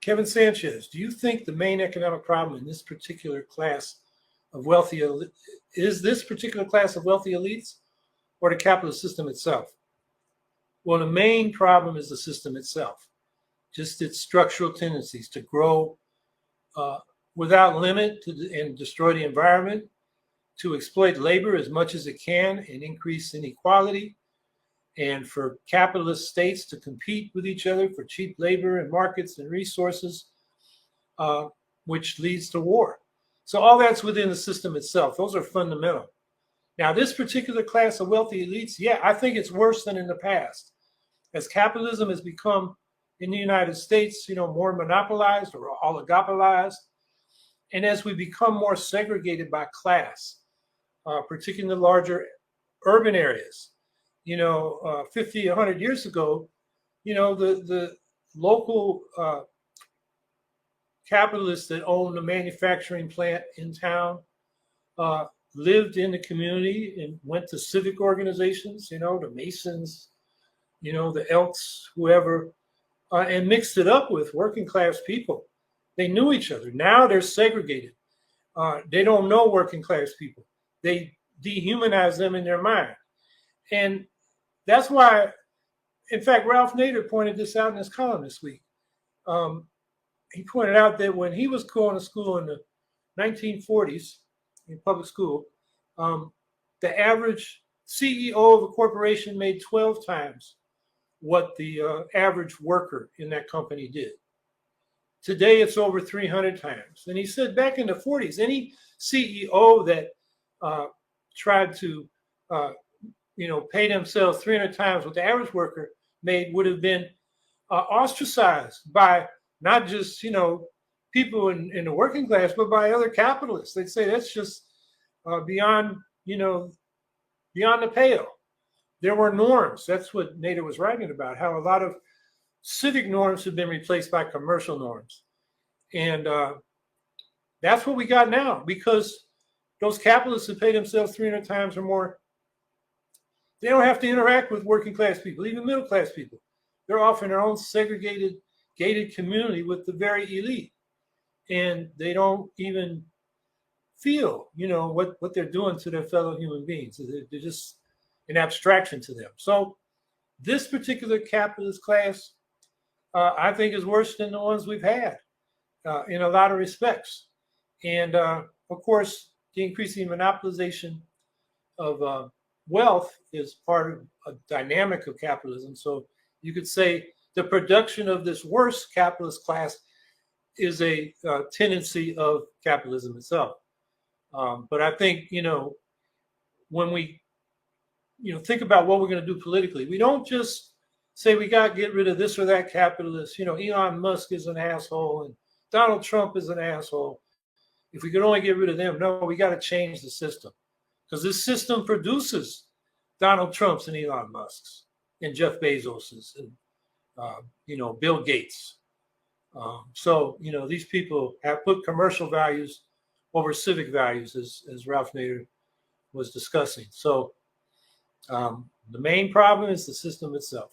Kevin Sanchez, do you think the main economic problem in this particular class of wealthy is this particular class of wealthy elites or the capitalist system itself? Well, the main problem is the system itself, just its structural tendencies to grow without limit and destroy the environment, to exploit labor as much as it can and increase inequality, and for capitalist states to compete with each other for cheap labor and markets and resources, which leads to war. So all that's within the system itself. Those are fundamental. Now, this particular class of wealthy elites, yeah, I think it's worse than in the past. As capitalism has become, in the United States, more monopolized or oligopolized, and as we become more segregated by class, particularly in the larger urban areas, 50, 100 years ago, the local capitalists that owned a manufacturing plant in town lived in the community and went to civic organizations, the Masons, the Elks, whoever, and mixed it up with working class people. They knew each other. Now they're segregated. They don't know working class people. They dehumanize them in their mind. And that's why, in fact, Ralph Nader pointed this out in his column this week. He pointed out that when he was going to school in the 1940s, in public school, the average CEO of a corporation made 12 times what the average worker in that company did. Today, it's over 300 times. And he said back in the 40s, any CEO that tried to pay themselves 300 times what the average worker made would have been ostracized by not just, people in the working class, but by other capitalists. They'd say that's just beyond the pale. There were norms. That's what Nader was writing about, how a lot of civic norms have been replaced by commercial norms. And that's what we got now, because those capitalists that pay themselves 300 times or more, they don't have to interact with working class people, even middle class people. They're off in their own segregated, gated community with the very elite. And they don't even feel, what they're doing to their fellow human beings. They're just an abstraction to them. So this particular capitalist class, I think, is worse than the ones we've had in a lot of respects. And of course, the increasing monopolization of wealth is part of a dynamic of capitalism. So you could say the production of this worse capitalist class is a tendency of capitalism itself. But I think, when we, think about what we're going to do politically, we don't just say we got to get rid of this or that capitalist. Elon Musk is an asshole and Donald Trump is an asshole. If we could only get rid of them, no, we got to change the system, because this system produces Donald Trumps and Elon Musks and Jeff Bezos's and Bill Gates. So these people have put commercial values over civic values, as Ralph Nader was discussing. So the main problem is the system itself.